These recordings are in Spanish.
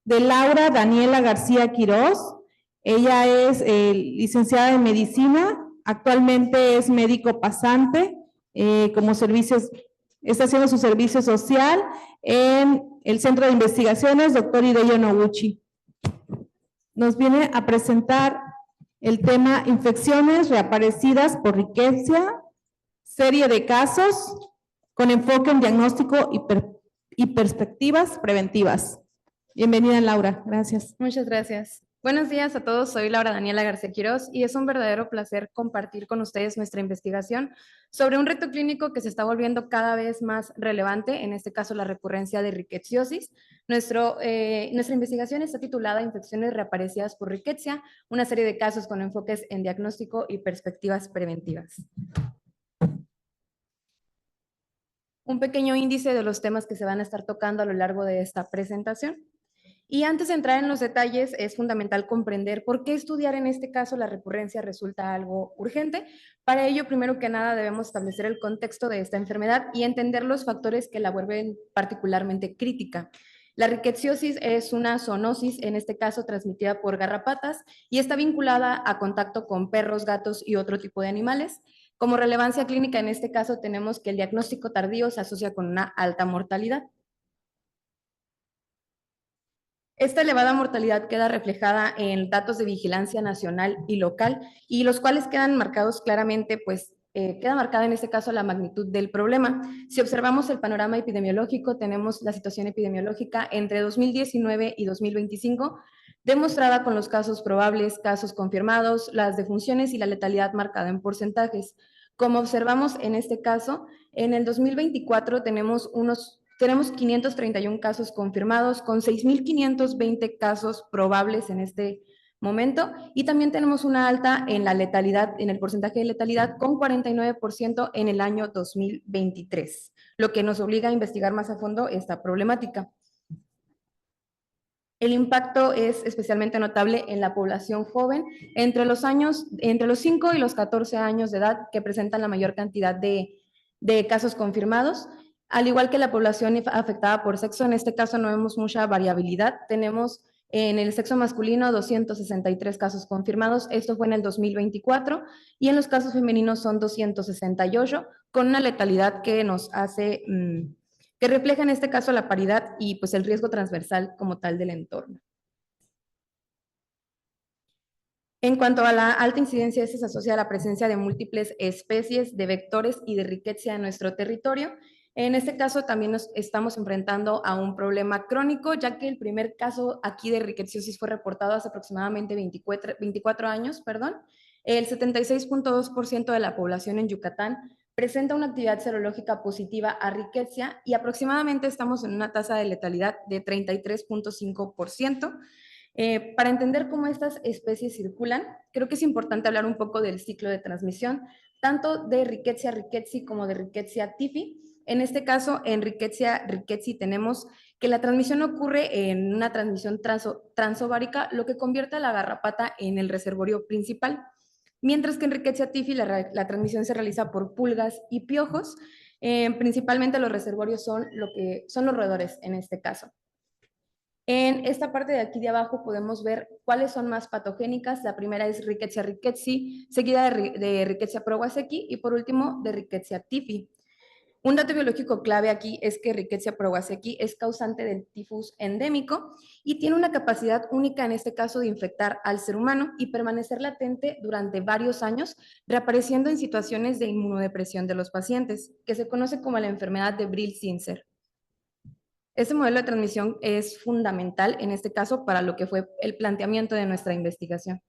de Laura Daniela García Quirós. Ella es licenciada en medicina, actualmente es médico pasante como servicios, está haciendo su servicio social en el Centro de Investigaciones Dr. Hideo Noguchi. Nos viene a presentar el tema infecciones reaparecidas por riqueza, serie de casos con enfoque en diagnóstico y perspectivas preventivas. Bienvenida, Laura. Gracias. Muchas gracias. Buenos días a todos. Soy Laura Daniela García Quirós y es un verdadero placer compartir con ustedes nuestra investigación sobre un reto clínico que se está volviendo cada vez más relevante, en este caso la recurrencia de rickettsiosis. Nuestra investigación está titulada Infecciones reaparecidas por riqueza, una serie de casos con enfoques en diagnóstico y perspectivas preventivas. Un pequeño índice de los temas que se van a estar tocando a lo largo de esta presentación. Y antes de entrar en los detalles, es fundamental comprender por qué estudiar en este caso la recurrencia resulta algo urgente. Para ello, primero que nada, debemos establecer el contexto de esta enfermedad y entender los factores que la vuelven particularmente crítica. La rickettsiosis es una zoonosis, en este caso transmitida por garrapatas, y está vinculada a contacto con perros, gatos y otro tipo de animales. Como relevancia clínica, en este caso, tenemos que el diagnóstico tardío se asocia con una alta mortalidad. Esta elevada mortalidad queda reflejada en datos de vigilancia nacional y local, y los cuales quedan marcados claramente, pues queda marcada en este caso la magnitud del problema. Si observamos el panorama epidemiológico, tenemos la situación epidemiológica entre 2019 y 2025, demostrada con los casos probables, casos confirmados, las defunciones y la letalidad marcada en porcentajes. Como observamos en este caso, en el 2024 tenemos 531 casos confirmados con 6.520 casos probables en este momento, y también tenemos una alta en la letalidad, en el porcentaje de letalidad, con 49% en el año 2023, lo que nos obliga a investigar más a fondo esta problemática. El impacto es especialmente notable en la población joven entre los 5 y los 14 años de edad, que presentan la mayor cantidad de casos confirmados. Al igual que la población afectada por sexo, en este caso no vemos mucha variabilidad. Tenemos en el sexo masculino 263 casos confirmados, esto fue en el 2024, y en los casos femeninos son 268, con una letalidad que nos hace, que refleja en este caso la paridad y pues el riesgo transversal como tal del entorno. En cuanto a la alta incidencia, esta se asocia a la presencia de múltiples especies de vectores y de riqueza en nuestro territorio. En este caso también nos estamos enfrentando a un problema crónico, ya que el primer caso aquí de rickettsiosis fue reportado hace aproximadamente 24 años. El 76.2% de la población en Yucatán presenta una actividad serológica positiva a riqueza y aproximadamente estamos en una tasa de letalidad de 33.5%. Para entender cómo estas especies circulan, creo que es importante hablar un poco del ciclo de transmisión, tanto de Rickettsia rickettsii como de Rickettsia typhi. En este caso, en Rickettsia rickettsii tenemos que la transmisión ocurre en una transmisión transovárica, lo que convierte a la garrapata en el reservorio principal, mientras que en Rickettsia typhi la transmisión se realiza por pulgas y piojos. Principalmente los reservorios son los roedores en este caso. En esta parte de aquí de abajo podemos ver cuáles son más patogénicas. La primera es Rickettsia rickettsii, seguida de Rickettsia prowazekii y por último de Rickettsia typhi. Un dato biológico clave aquí es que Rickettsia prowazekii es causante del tifus endémico y tiene una capacidad única en este caso de infectar al ser humano y permanecer latente durante varios años, reapareciendo en situaciones de inmunodepresión de los pacientes, que se conoce como la enfermedad de Brill-Zinsser. Este modelo de transmisión es fundamental en este caso para lo que fue el planteamiento de nuestra investigación.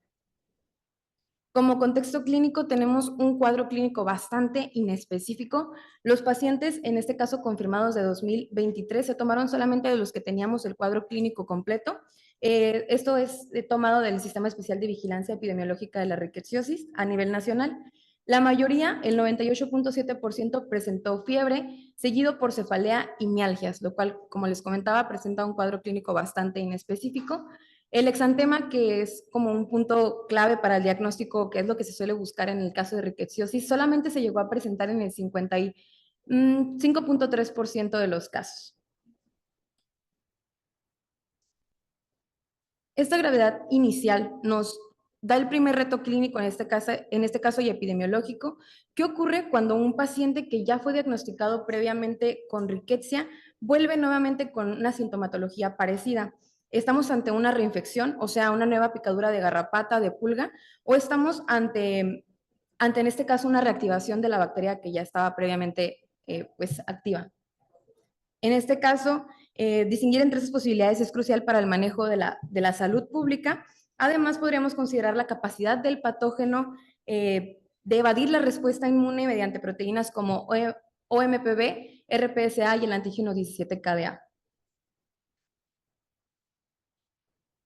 Como contexto clínico tenemos un cuadro clínico bastante inespecífico. Los pacientes, en este caso confirmados de 2023, se tomaron solamente de los que teníamos el cuadro clínico completo. Esto es tomado del Sistema Especial de Vigilancia Epidemiológica de la Rickettsiosis a nivel nacional. La mayoría, el 98.7%, presentó fiebre, seguido por cefalea y mialgias, lo cual, como les comentaba, presenta un cuadro clínico bastante inespecífico. El exantema, que es como un punto clave para el diagnóstico, que es lo que se suele buscar en el caso de rickettsiosis, solamente se llegó a presentar en el 55.3% de los casos. Esta gravedad inicial nos da el primer reto clínico en este caso y epidemiológico. ¿Qué ocurre cuando un paciente que ya fue diagnosticado previamente con riqueza vuelve nuevamente con una sintomatología parecida? ¿Estamos ante una reinfección, o sea, una nueva picadura de garrapata, de pulga, o estamos ante en este caso, una reactivación de la bacteria que ya estaba previamente pues, activa? En este caso, distinguir entre esas posibilidades es crucial para el manejo de la salud pública. Además, podríamos considerar la capacidad del patógeno de evadir la respuesta inmune mediante proteínas como OMPB, RPSA y el antígeno 17-KDA.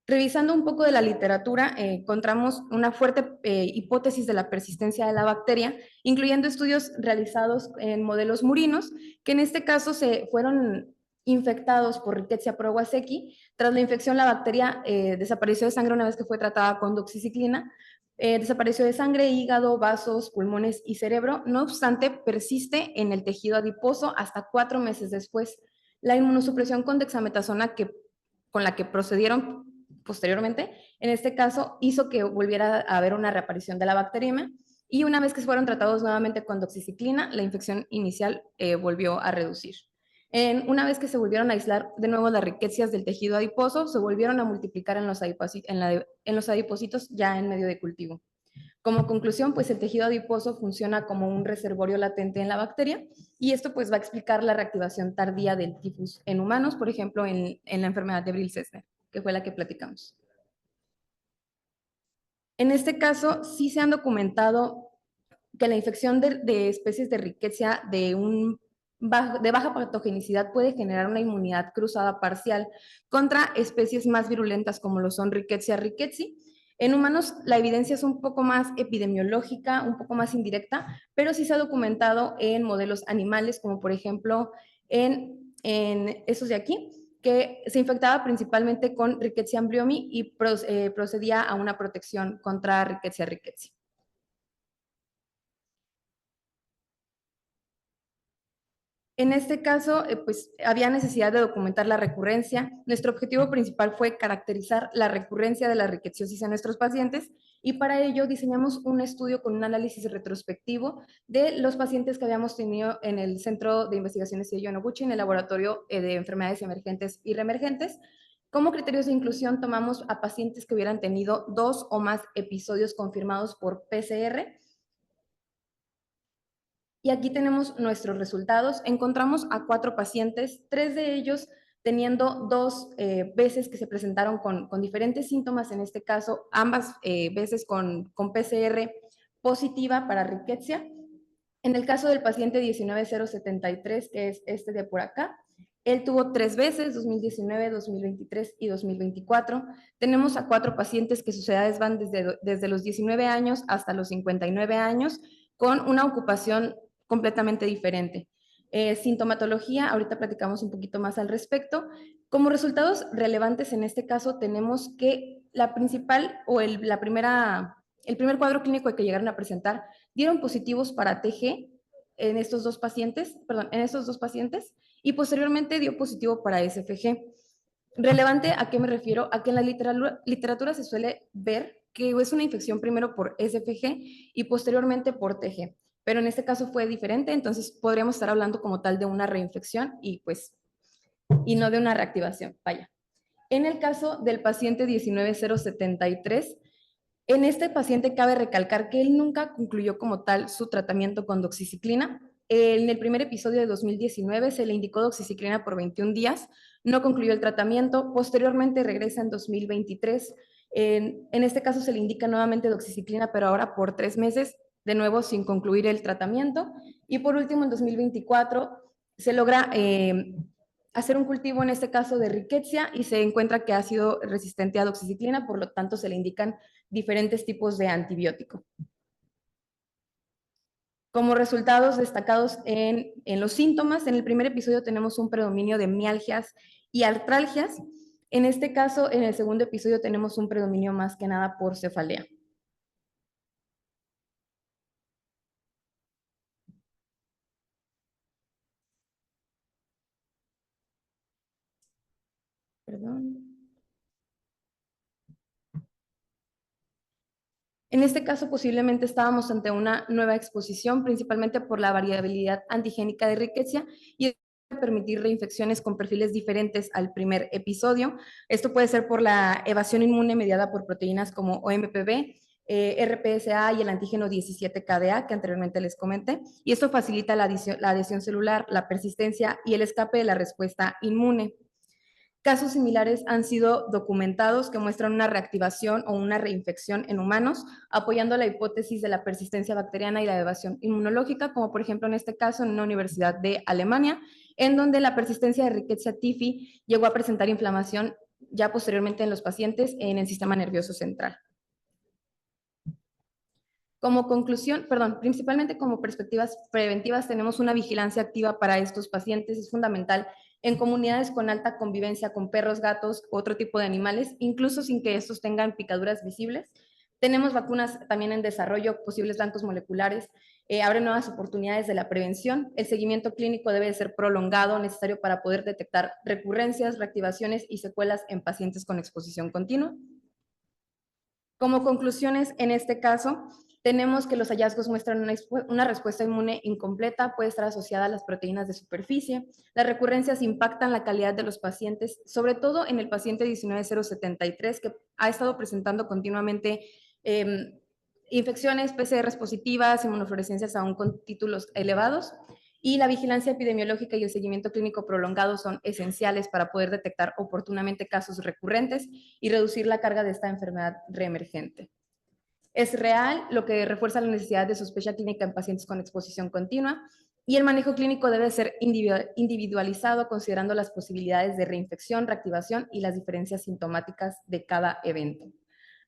Revisando un poco de la literatura, encontramos una fuerte hipótesis de la persistencia de la bacteria, incluyendo estudios realizados en modelos murinos, que en este caso se fueron infectados por Rickettsia prowazekii. Tras la infección, la bacteria desapareció de sangre una vez que fue tratada con doxiciclina. Desapareció de sangre, hígado, vasos, pulmones y cerebro. No obstante, persiste en el tejido adiposo hasta 4 meses después. La inmunosupresión con dexametasona con la que procedieron posteriormente, en este caso hizo que volviera a haber una reaparición de la bacteriemia y una vez que fueron tratados nuevamente con doxiciclina, la infección inicial volvió a reducir. Una vez que se volvieron a aislar de nuevo las riquezas del tejido adiposo, se volvieron a multiplicar en los adipocitos ya en medio de cultivo. Como conclusión, pues el tejido adiposo funciona como un reservorio latente en la bacteria y esto pues va a explicar la reactivación tardía del tifus en humanos, por ejemplo, en la enfermedad de Brill-Sessler, que fue la que platicamos. En este caso, sí se han documentado que la infección de especies de riqueza de baja patogenicidad puede generar una inmunidad cruzada parcial contra especies más virulentas como lo son Rickettsia rickettsii. En humanos la evidencia es un poco más epidemiológica, un poco más indirecta, pero sí se ha documentado en modelos animales, como por ejemplo en esos de aquí, que se infectaba principalmente con Rickettsia embryomi y procedía a una protección contra Rickettsia rickettsii. En este caso, pues había necesidad de documentar la recurrencia. Nuestro objetivo principal fue caracterizar la recurrencia de la riqueciosis en nuestros pacientes y para ello diseñamos un estudio con un análisis retrospectivo de los pacientes que habíamos tenido en el Centro de Investigaciones Seiyo Noguchi, en el Laboratorio de Enfermedades Emergentes y Reemergentes. Como criterios de inclusión tomamos a pacientes que hubieran tenido 2 o más episodios confirmados por PCR. Y aquí tenemos nuestros resultados. Encontramos a 4 pacientes, 3 de ellos teniendo 2 veces que se presentaron con diferentes síntomas, en este caso ambas veces con PCR positiva para riqueza. En el caso del paciente 19073, que es este de por acá, él tuvo 3 veces, 2019, 2023 y 2024. Tenemos a 4 pacientes que sus edades van desde los 19 años hasta los 59 años, con una ocupación completamente diferente. Sintomatología, ahorita platicamos un poquito más al respecto. Como resultados relevantes en este caso tenemos que la principal o el primer cuadro clínico que llegaron a presentar dieron positivos para TG en estos dos pacientes, y posteriormente dio positivo para SFG. Relevante, ¿a qué me refiero? A que en la literatura se suele ver que es una infección primero por SFG y posteriormente por TG, pero en este caso fue diferente, entonces podríamos estar hablando como tal de una reinfección y no de una reactivación, vaya. En el caso del paciente 19073, en este paciente cabe recalcar que él nunca concluyó como tal su tratamiento con doxiciclina. En el primer episodio de 2019 se le indicó doxiciclina por 21 días, no concluyó el tratamiento, posteriormente regresa en 2023. En este caso se le indica nuevamente doxiciclina, pero ahora por 3 meses, de nuevo sin concluir el tratamiento. Y por último, en 2024 se logra hacer un cultivo, en este caso de riqueza, y se encuentra que ha sido resistente a doxiciclina, por lo tanto se le indican diferentes tipos de antibiótico. Como resultados destacados en los síntomas, en el primer episodio tenemos un predominio de mialgias y artralgias. En este caso, en el segundo episodio tenemos un predominio más que nada por cefalea. Perdón. En este caso, posiblemente estábamos ante una nueva exposición, principalmente por la variabilidad antigénica de Rickettsia y permitir reinfecciones con perfiles diferentes al primer episodio. Esto puede ser por la evasión inmune mediada por proteínas como OMPB, RPSA y el antígeno 17-KDA que anteriormente les comenté, y esto facilita la adhesión celular, la persistencia y el escape de la respuesta inmune. Casos similares han sido documentados que muestran una reactivación o una reinfección en humanos, apoyando la hipótesis de la persistencia bacteriana y la evasión inmunológica, como por ejemplo en este caso en una universidad de Alemania, en donde la persistencia de Rickettsia typhi llegó a presentar inflamación ya posteriormente en los pacientes en el sistema nervioso central. Como conclusión, principalmente como perspectivas preventivas, tenemos una vigilancia activa para estos pacientes. Es fundamental en comunidades con alta convivencia con perros, gatos, otro tipo de animales, incluso sin que estos tengan picaduras visibles. Tenemos vacunas también en desarrollo, posibles bancos moleculares, abren nuevas oportunidades de la prevención. El seguimiento clínico debe ser prolongado, necesario para poder detectar recurrencias, reactivaciones y secuelas en pacientes con exposición continua. Como conclusiones, en este caso, tenemos que los hallazgos muestran una respuesta inmune incompleta, puede estar asociada a las proteínas de superficie. Las recurrencias impactan la calidad de los pacientes, sobre todo en el paciente 19073, que ha estado presentando continuamente infecciones, PCRs positivas, inmunofluorescencias aún con títulos elevados. Y la vigilancia epidemiológica y el seguimiento clínico prolongado son esenciales para poder detectar oportunamente casos recurrentes y reducir la carga de esta enfermedad reemergente. Es real, lo que refuerza la necesidad de sospecha clínica en pacientes con exposición continua, y el manejo clínico debe ser individualizado considerando las posibilidades de reinfección, reactivación y las diferencias sintomáticas de cada evento.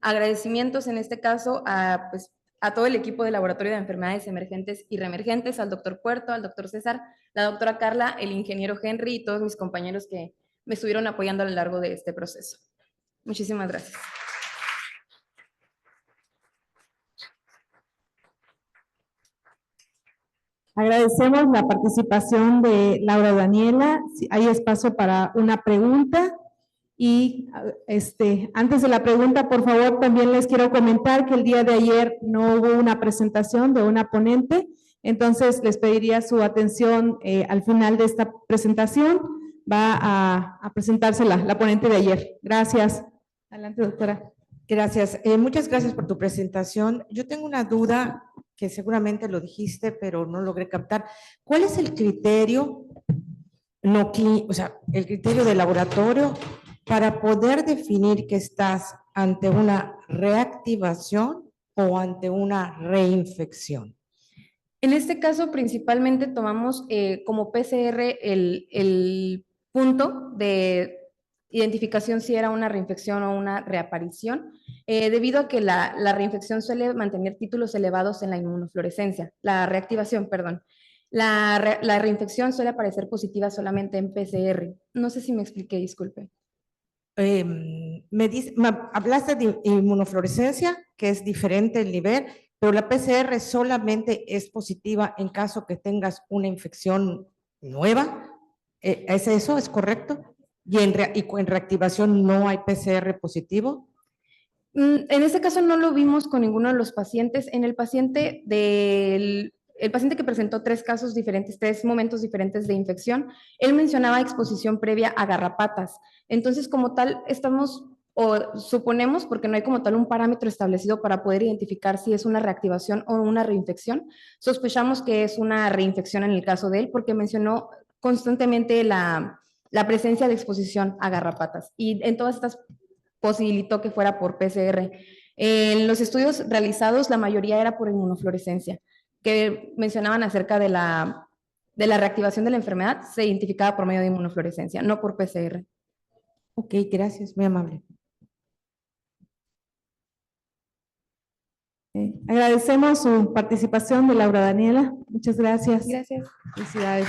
Agradecimientos en este caso a todo el equipo de Laboratorio de Enfermedades Emergentes y Reemergentes, al doctor Puerto, al doctor César, la doctora Carla, el ingeniero Henry y todos mis compañeros que me estuvieron apoyando a lo largo de este proceso. Muchísimas gracias. Agradecemos la participación de Laura Daniela. Hay espacio para una pregunta. Y antes de la pregunta, por favor, también les quiero comentar que el día de ayer no hubo una presentación de una ponente, entonces les pediría su atención al final de esta presentación. Va a presentarse la ponente de ayer. Gracias. Adelante, doctora. Gracias. Muchas gracias por tu presentación. Yo tengo una duda que seguramente lo dijiste, pero no logré captar. ¿Cuál es el criterio, el criterio de laboratorio para poder definir que estás ante una reactivación o ante una reinfección? En este caso, principalmente tomamos como PCR el punto de identificación si era una reinfección o una reaparición, debido a que la reinfección suele mantener títulos elevados en la inmunofluorescencia, la reactivación, perdón. La reinfección suele aparecer positiva solamente en PCR. No sé si me expliqué, disculpe. Hablaste de inmunofluorescencia, que es diferente el nivel, pero la PCR solamente es positiva en caso que tengas una infección nueva. ¿Es eso? ¿Es correcto? ¿Y en reactivación no hay PCR positivo? En este caso no lo vimos con ninguno de los pacientes. En el paciente el paciente que presentó 3 casos diferentes, 3 momentos diferentes de infección, él mencionaba exposición previa a garrapatas. Entonces, como tal, suponemos, porque no hay como tal un parámetro establecido para poder identificar si es una reactivación o una reinfección, sospechamos que es una reinfección en el caso de él, porque mencionó constantemente la presencia de exposición a garrapatas. Y en todas estas posibilitó que fuera por PCR. En los estudios realizados, la mayoría era por inmunofluorescencia, que mencionaban acerca de la reactivación de la enfermedad, se identificaba por medio de inmunofluorescencia, no por PCR. Ok, gracias, muy amable. Agradecemos su participación de Laura Daniela. Muchas gracias. Gracias. Felicidades.